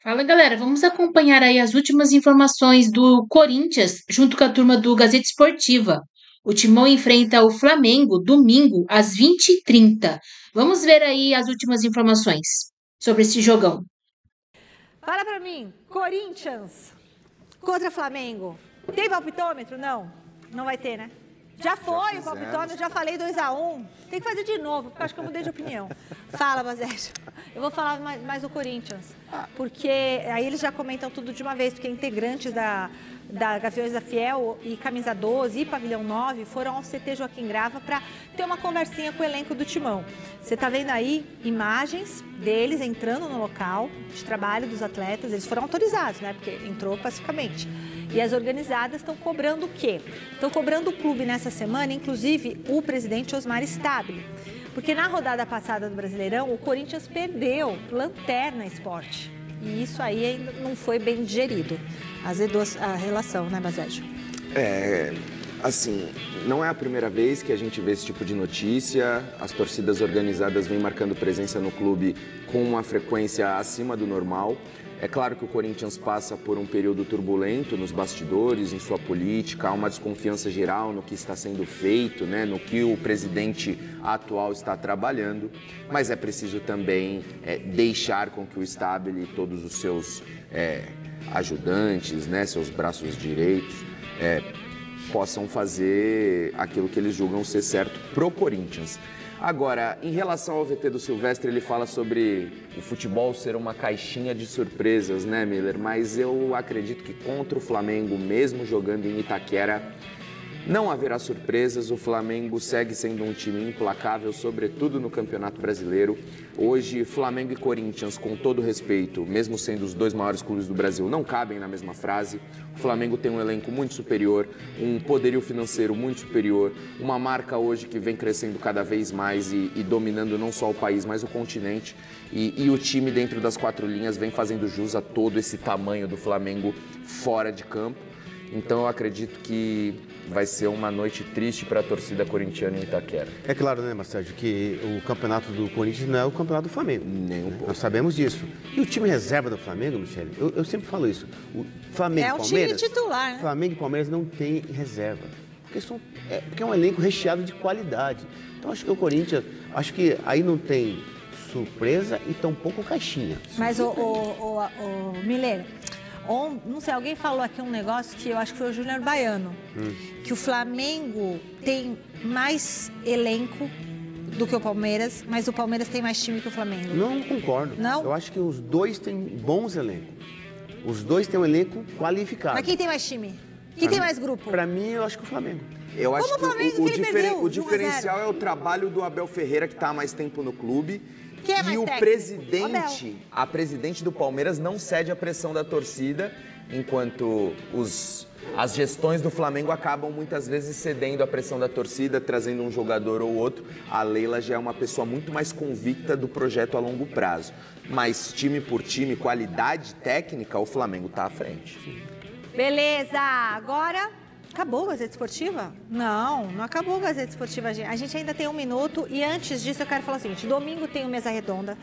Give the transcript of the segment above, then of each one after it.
Fala galera, vamos acompanhar aí as últimas informações do Corinthians junto com a turma do Gazeta Esportiva. O Timão enfrenta o Flamengo domingo às 20h30. Vamos ver aí as últimas informações sobre esse jogão. Fala pra mim, Corinthians contra Flamengo. Tem palpitômetro? Não, não vai ter, né? Já foi o palpitômetro, já falei 2-1. Tem que fazer de novo, porque eu acho que eu mudei de opinião. Fala, Basésio. Eu vou falar mais do Corinthians, porque aí eles já comentam tudo de uma vez, porque integrantes da Gaviões da Fiel e Camisa 12 e Pavilhão 9 foram ao CT Joaquim Grava para ter uma conversinha com o elenco do Timão. Você está vendo aí imagens deles entrando no local de trabalho dos atletas, eles foram autorizados, né? Porque entrou pacificamente. E as organizadas estão cobrando o quê? Estão cobrando o clube nessa semana, inclusive o presidente Osmar Stabile. Porque na rodada passada do Brasileirão, o Corinthians perdeu Lanterna Esporte. E isso aí ainda não foi bem digerido. Azedou a relação, né, Basésio? Assim, não é a primeira vez que a gente vê esse tipo de notícia. As torcidas organizadas vêm marcando presença no clube com uma frequência acima do normal. É claro que o Corinthians passa por um período turbulento nos bastidores, em sua política, há uma desconfiança geral no que está sendo feito, né, no que o presidente atual está trabalhando, mas é preciso também deixar com que o Stabile e todos os seus ajudantes, né, seus braços direitos, possam fazer aquilo que eles julgam ser certo pro Corinthians. Agora, em relação ao VT do Silvestre, ele fala sobre o futebol ser uma caixinha de surpresas, né, Miller? Mas eu acredito que contra o Flamengo, mesmo jogando em Itaquera, não haverá surpresas. O Flamengo segue sendo um time implacável, sobretudo no Campeonato Brasileiro. Hoje, Flamengo e Corinthians, com todo respeito, mesmo sendo os dois maiores clubes do Brasil, não cabem na mesma frase. O Flamengo tem um elenco muito superior, um poderio financeiro muito superior, uma marca hoje que vem crescendo cada vez mais e dominando não só o país, mas o continente. E o time dentro das quatro linhas vem fazendo jus a todo esse tamanho do Flamengo fora de campo. Então eu acredito que vai ser uma noite triste para a torcida corintiana em Itaquera. É claro, né, Marcelo, que o campeonato do Corinthians não é o campeonato do Flamengo. Nem um pouco. Nós sabemos disso. E o time reserva do Flamengo, Michele, eu sempre falo isso. O Flamengo e Palmeiras, time titular, né? Flamengo e Palmeiras não têm reserva. Porque é um elenco recheado de qualidade. Então acho que o Corinthians, acho que aí não tem surpresa e tampouco caixinha. Mas o Miller, não sei, alguém falou aqui um negócio que eu acho que foi o Júnior Baiano, que o Flamengo tem mais elenco do que o Palmeiras, mas o Palmeiras tem mais time que o Flamengo. Não concordo. Não? Eu acho que os dois têm bons elencos. Os dois têm um elenco qualificado. Mas quem tem mais time? Quem tem mais grupo? Para mim, eu acho que o Flamengo. Eu acho Como o Flamengo que ele perdeu? o diferencial é o trabalho do Abel Ferreira, que está há mais tempo no clube. Quem é mais E o técnico? a presidente do Palmeiras não cede à pressão da torcida, enquanto as gestões do Flamengo acabam muitas vezes cedendo à pressão da torcida, trazendo um jogador ou outro. A Leila já é uma pessoa muito mais convicta do projeto a longo prazo. Mas time por time, qualidade técnica, o Flamengo está à frente. Beleza, agora acabou a Gazeta Esportiva? Não, não acabou a Gazeta Esportiva. A gente ainda tem 1 minuto e antes disso eu quero falar o seguinte, domingo tem o Mesa Redonda.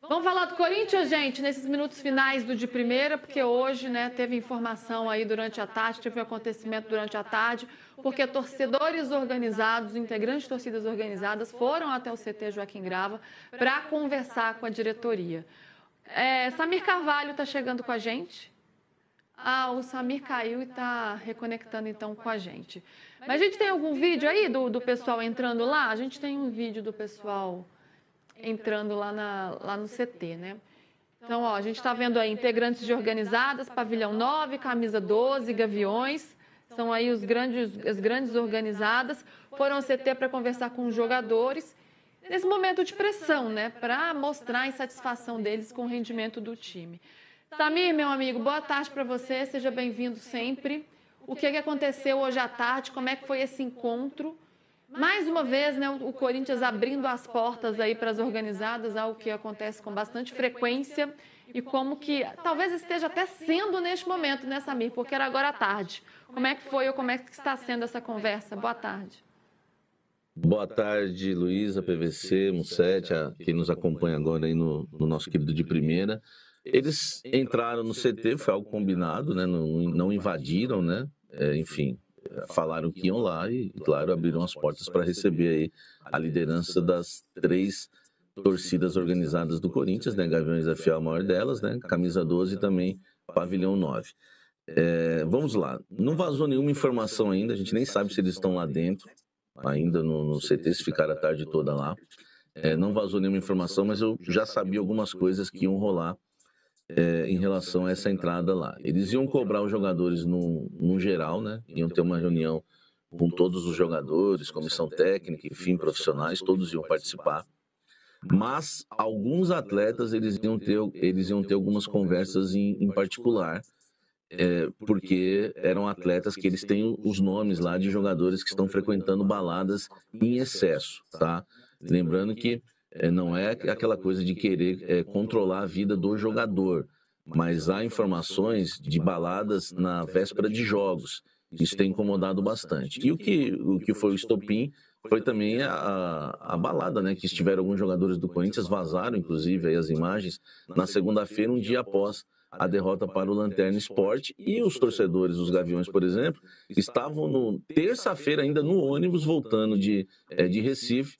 Vamos falar do Corinthians, gente, nesses minutos finais do de primeira, porque hoje, né, teve informação aí durante a tarde, teve um acontecimento durante a tarde, porque torcedores organizados, integrantes de torcidas organizadas, foram até o CT Joaquim Grava para conversar com a diretoria. Samir Carvalho está chegando com a gente. O Samir caiu e está reconectando então com a gente. Mas a gente tem algum vídeo aí do pessoal entrando lá? A gente tem um vídeo do pessoal entrando lá no CT, né? Então, a gente está vendo aí integrantes de organizadas, Pavilhão 9, Camisa 12, Gaviões, são aí as grandes organizadas, foram ao CT para conversar com os jogadores, nesse momento de pressão, né? Para mostrar a insatisfação deles com o rendimento do time. Samir, meu amigo, boa tarde para você, seja bem-vindo sempre. O que aconteceu hoje à tarde, como é que foi esse encontro? Mais uma vez, né, o Corinthians abrindo as portas aí para as organizadas, algo que acontece com bastante frequência e como que talvez esteja até sendo neste momento, né, Samir? Porque era agora à tarde. Como é que foi ou como é que está sendo essa conversa? Boa tarde. Boa tarde, Luísa, PVC, Mussete, quem nos acompanha agora aí no nosso querido de primeira. Eles entraram no CT, foi algo combinado, né? Não invadiram, né? Enfim, falaram que iam lá e, claro, abriram as portas para receber aí a liderança das 3 torcidas organizadas do Corinthians, né? Gaviões FA, a maior delas, né? Camisa 12 e também Pavilhão 9. Vamos lá, não vazou nenhuma informação ainda, a gente nem sabe se eles estão lá dentro, ainda no CT, se ficaram a tarde toda lá. Não vazou nenhuma informação, mas eu já sabia algumas coisas que iam rolar em relação a essa entrada lá. Eles iam cobrar os jogadores no geral, né? Iam ter uma reunião com todos os jogadores, comissão técnica, enfim, profissionais, todos iam participar. Mas alguns atletas, eles iam ter algumas conversas em particular, porque eram atletas que eles têm os nomes lá de jogadores que estão frequentando baladas em excesso, tá? Lembrando que não é aquela coisa de querer controlar a vida do jogador, mas há informações de baladas na véspera de jogos. Isso tem incomodado bastante. E o que foi o estopim foi também a balada, né? Que estiveram alguns jogadores do Corinthians, vazaram inclusive aí as imagens, na segunda-feira, um dia após a derrota para o Lanterna Sport, e os torcedores, os Gaviões, por exemplo, estavam terça-feira ainda no ônibus voltando de Recife,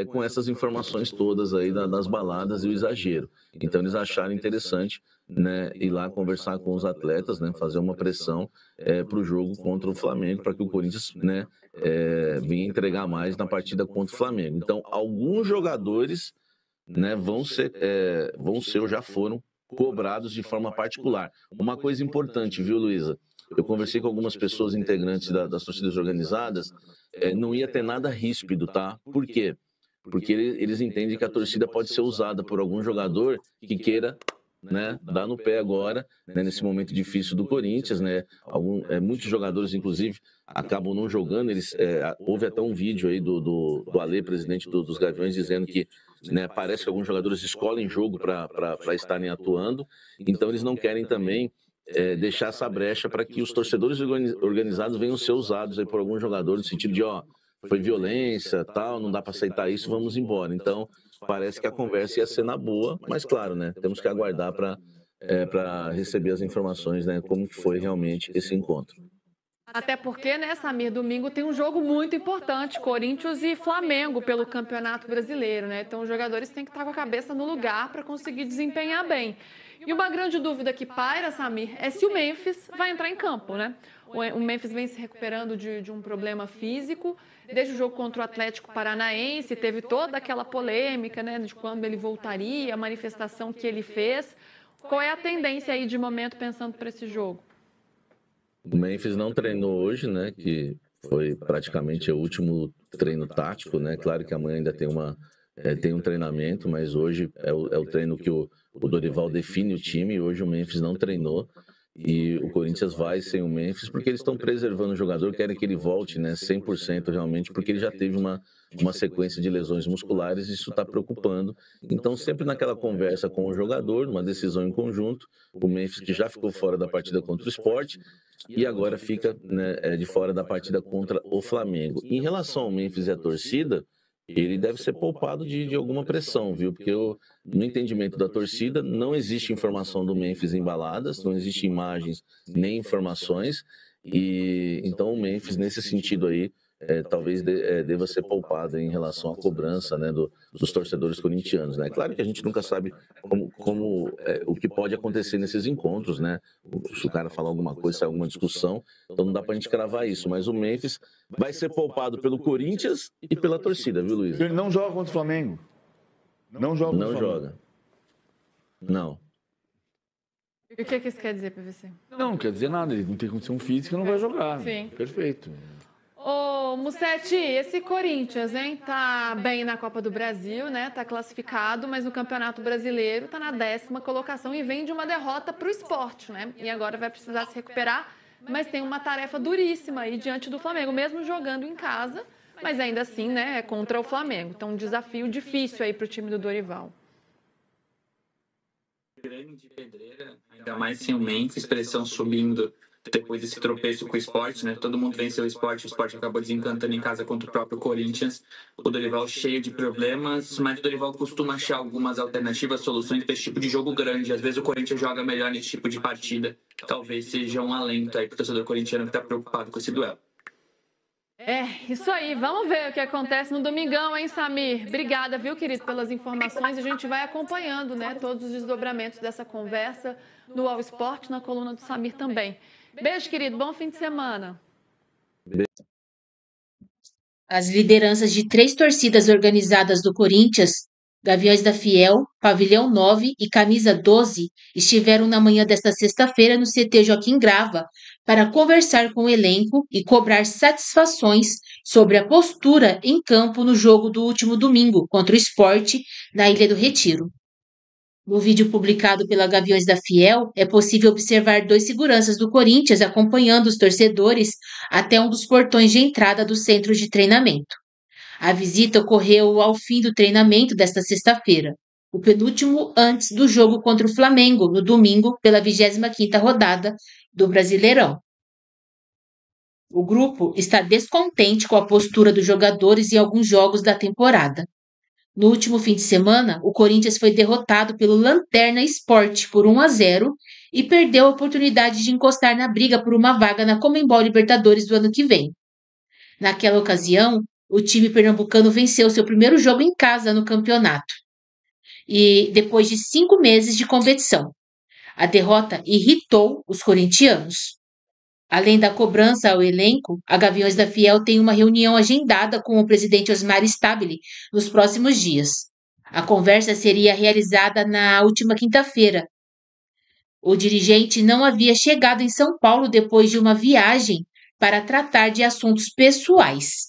com essas informações todas aí das baladas e o exagero. Então eles acharam interessante, né, ir lá conversar com os atletas, né, fazer uma pressão para o jogo contra o Flamengo, para que o Corinthians, né, venha entregar mais na partida contra o Flamengo. Então alguns jogadores, né, vão ser ou já foram cobrados de forma particular. Uma coisa importante, viu, Luísa? Eu conversei com algumas pessoas integrantes das torcidas organizadas, não ia ter nada ríspido, tá? Por quê? Porque eles entendem que a torcida pode ser usada por algum jogador que queira, né, dar no pé agora, né, nesse momento difícil do Corinthians, né? Muitos jogadores, inclusive, acabam não jogando. Houve até um vídeo aí do Alê, presidente dos Gaviões, dizendo que, né, parece que alguns jogadores escolhem jogo para estarem atuando, então eles não querem também deixar essa brecha para que os torcedores organizados venham ser usados aí por algum jogador, no sentido de, foi violência, tal, não dá para aceitar isso, vamos embora. Então, parece que a conversa ia ser na boa, mas claro, né, temos que aguardar para receber as informações, né, como que foi realmente esse encontro. Até porque, né, Samir, domingo tem um jogo muito importante, Corinthians e Flamengo pelo Campeonato Brasileiro, né? Então os jogadores têm que estar com a cabeça no lugar para conseguir desempenhar bem. E uma grande dúvida que paira, Samir, é se o Memphis vai entrar em campo, né? O Memphis vem se recuperando de um problema físico, desde o jogo contra o Atlético Paranaense, teve toda aquela polêmica, né, de quando ele voltaria, a manifestação que ele fez. Qual é a tendência aí de momento pensando para esse jogo? O Memphis não treinou hoje, né, que foi praticamente o último treino tático, né? Claro que amanhã ainda tem um treinamento, mas hoje é o treino que o Dorival define o time, e hoje o Memphis não treinou. E o Corinthians vai sem o Memphis porque eles estão preservando o jogador, querem que ele volte, né, 100% realmente, porque ele já teve uma sequência de lesões musculares, e isso está preocupando. Então, sempre naquela conversa com o jogador, uma decisão em conjunto, o Memphis, que já ficou fora da partida contra o Sport, e agora fica, né, de fora da partida contra o Flamengo. Em relação ao Memphis e a torcida, ele deve ser poupado de alguma pressão, viu? Porque no entendimento da torcida não existe informação do Memphis em baladas, não existe imagens nem informações, e então o Memphis, nesse sentido aí, talvez deva ser poupado em relação à cobrança, né, dos torcedores corintianos, né? Claro que a gente nunca sabe o que pode acontecer nesses encontros, né? Se o cara falar alguma coisa, se alguma discussão, então não dá pra gente cravar isso, mas o Memphis vai ser poupado pelo Corinthians e pela torcida, viu, Luiz? Ele não joga contra o Flamengo. Não joga contra o Flamengo. Não joga. Não. E o que isso quer dizer, PVC? Não quer dizer nada, ele não tem condição física, não vai jogar. Sim. Perfeito. Ô, Mussetti, esse Corinthians, hein, tá bem na Copa do Brasil, né, tá classificado, mas no Campeonato Brasileiro tá na 10ª colocação e vem de uma derrota pro Sport, né, e agora vai precisar se recuperar, mas tem uma tarefa duríssima aí diante do Flamengo, mesmo jogando em casa, mas ainda assim, né, é contra o Flamengo, então um desafio difícil aí pro time do Dorival. grande pedreira, ainda mais sem o Memphis, pressão subindo depois desse tropeço com o Sport, né? Todo mundo venceu o Sport acabou desencantando em casa contra o próprio Corinthians. O Dorival cheio de problemas, mas o Dorival costuma achar algumas alternativas, soluções para esse tipo de jogo grande. Às vezes o Corinthians joga melhor nesse tipo de partida. Talvez seja um alento aí para o torcedor corintiano que está preocupado com esse duelo. Isso aí. Vamos ver o que acontece no domingão, hein, Samir? Obrigada, viu, querido, pelas informações. A gente vai acompanhando, né, todos os desdobramentos dessa conversa no All Sport, na coluna do Samir também. Beijo, querido. Bom fim de semana. As lideranças de 3 torcidas organizadas do Corinthians, Gaviões da Fiel, Pavilhão 9 e Camisa 12, estiveram na manhã desta sexta-feira no CT Joaquim Grava para conversar com o elenco e cobrar satisfações sobre a postura em campo no jogo do último domingo contra o Sport na Ilha do Retiro. No vídeo publicado pela Gaviões da Fiel, é possível observar 2 seguranças do Corinthians acompanhando os torcedores até um dos portões de entrada do centro de treinamento. A visita ocorreu ao fim do treinamento desta sexta-feira, o penúltimo antes do jogo contra o Flamengo, no domingo, pela 25ª rodada do Brasileirão. O grupo está descontente com a postura dos jogadores em alguns jogos da temporada. No último fim de semana, o Corinthians foi derrotado pelo Lanterna Sport por 1-0 e perdeu a oportunidade de encostar na briga por uma vaga na Conmebol Libertadores do ano que vem. Naquela ocasião, o time pernambucano venceu seu primeiro jogo em casa no campeonato, e depois de 5 meses de competição. A derrota irritou os corintianos. Além da cobrança ao elenco, a Gaviões da Fiel tem uma reunião agendada com o presidente Osmar Stabile nos próximos dias. A conversa seria realizada na última quinta-feira. O dirigente não havia chegado em São Paulo depois de uma viagem para tratar de assuntos pessoais.